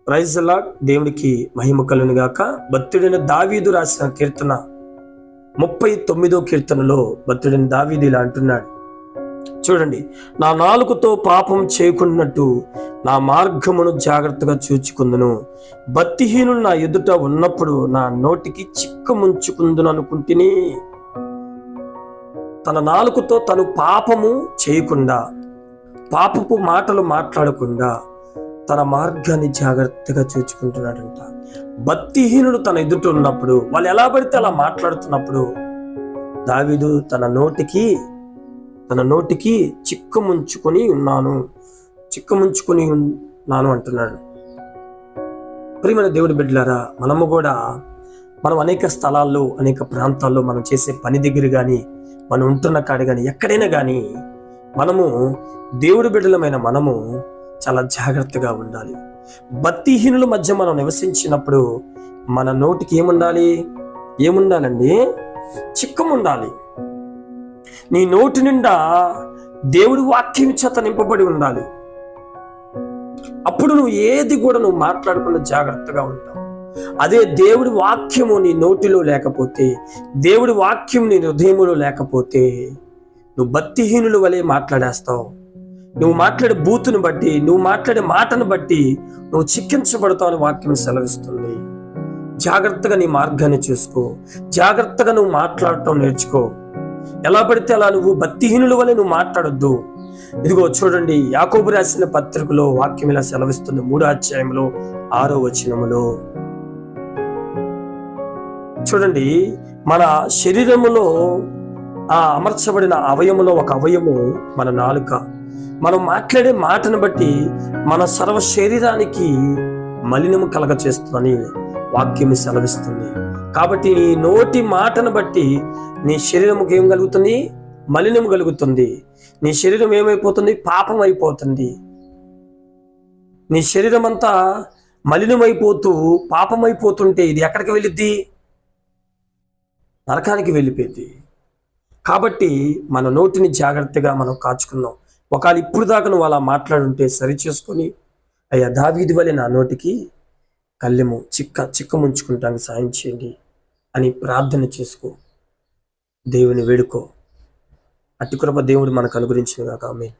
Praise the lord. దేవునికి మహిమ కలుగును గాక. భక్తుడైన దావీదు రాసిన కీర్తన 39వ కీర్తనలో భక్తుడైన దావీదు ఇలా అంటున్నాడు. చూడండి, నా నాలుకతో పాపం చేయకున్నట్టు నా మార్గమును జాగ్రత్తగా చూచుకుందును. భక్తిహీనులు నా ఎదుట ఉన్నప్పుడు నా నోటికి చిక్కముంచుకుందును అనుకుంటుని. తన నాలుకతో తను పాపము చేయకుండా, పాపపు మాటలు మాట్లాడకుండా తన మార్గాన్ని జాగ్రత్తగా చూచుకుంటున్నాడంట. భక్తిహీనుడు తన ఎదుట ఉన్నప్పుడు, వాళ్ళు ఎలా పడితే అలా మాట్లాడుతున్నప్పుడు దావీదు తన నోటికి చిక్కముంచుకొని ఉన్నాను అంటున్నాడు. ప్రియమైన దేవుడి బిడ్డలారా, మనం అనేక స్థలాల్లో, అనేక ప్రాంతాల్లో, మనం చేసే పని దగ్గర కానీ, మనం ఉంటున్న కాడ కానీ, ఎక్కడైనా కానీ మనము దేవుడి బిడ్డలమైన మనము చాలా జాగ్రత్తగా ఉండాలి. భక్తిహీనుల మధ్య మనం నివసించినప్పుడు మన నోటికి ఏముండాలండి? చిక్కం ఉండాలి. నీ నోటి నిండా దేవుడి వాక్యం చేత నింపబడి ఉండాలి. అప్పుడు నువ్వు ఏది కూడా నువ్వు మాట్లాడకుండా జాగ్రత్తగా ఉంటావు. అదే దేవుడి వాక్యము నీ నోటిలో లేకపోతే, దేవుడి వాక్యం నీ హృదయములో లేకపోతే నువ్వు భక్తిహీనుల వలె మాట్లాడేస్తావు. నువ్వు మాట్లాడే బూతును బట్టి, నువ్వు మాట్లాడే మాటను బట్టి నువ్వు చిక్కించబడతావు అని వాక్యం సెలవిస్తుంది. జాగ్రత్తగా నీ మార్గాన్ని చూసుకో. జాగ్రత్తగా నువ్వు మాట్లాడటం నేర్చుకో. ఎలా పడితే అలా నువ్వు భక్తిహీనుల వలె నువ్వు మాట్లాడొద్దు. ఇదిగో చూడండి, యాకోబు రాసిన పత్రికలో వాక్యం ఇలా సెలవిస్తుంది. 3వ అధ్యాయంలో 6వ వచనములో చూడండి, మన శరీరములో అమర్చబడిన అవయములో ఒక అవయము మన నాలుక. మనం మాట్లాడే మాటను బట్టి మన సర్వ శరీరానికి మలినము కలగ చేస్తుందని వాక్యం సెలవిస్తుంది. కాబట్టి నీ నోటి మాటను బట్టి నీ శరీరముకి ఏం కలుగుతుంది? మలినము కలుగుతుంది. నీ శరీరం ఏమైపోతుంది? పాపం అయిపోతుంది. నీ శరీరం అంతా మలినమైపోతూ పాపమైపోతుంటే ఇది ఎక్కడికి వెళ్ళిద్ది? నరకానికి వెళ్ళిపోయింది. కాబట్టి మన నోటిని జాగ్రత్తగా మనం కాచుకుందాం. ఒకవేళ ఇప్పుడు దాకా నువ్వు అలా మాట్లాడుంటే సరి చేసుకొని, అయ్యా దావీదు వలె నా నోటికి కళ్ళెము చిక్కముంచుకుంటానికి సాయం చేయండి అని ప్రార్థన చేసుకో. దేవుని వేడుకో. అట్టి కృప దేవుడు మనకు అనుగ్రహించిన గాక. ఆమేన్.